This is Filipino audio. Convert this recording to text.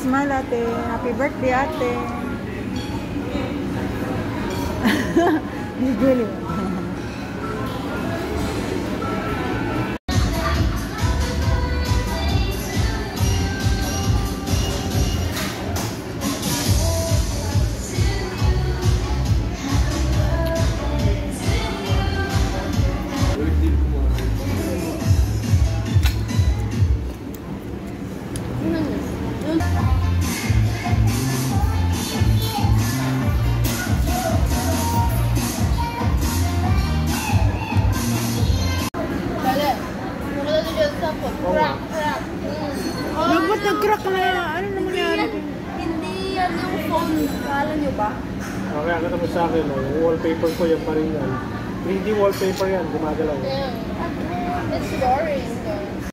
smile, ate. Happy birthday, ate. Bigil. Ba't nag-crack na yan? Ano na nangyari? Hindi yan yung phone. Kala nyo ba? Okay, ang katapos sa akin, yung wallpaper ko yan pa rin yan. 3D wallpaper yan, gumagalaw. Yeah. It's boring though.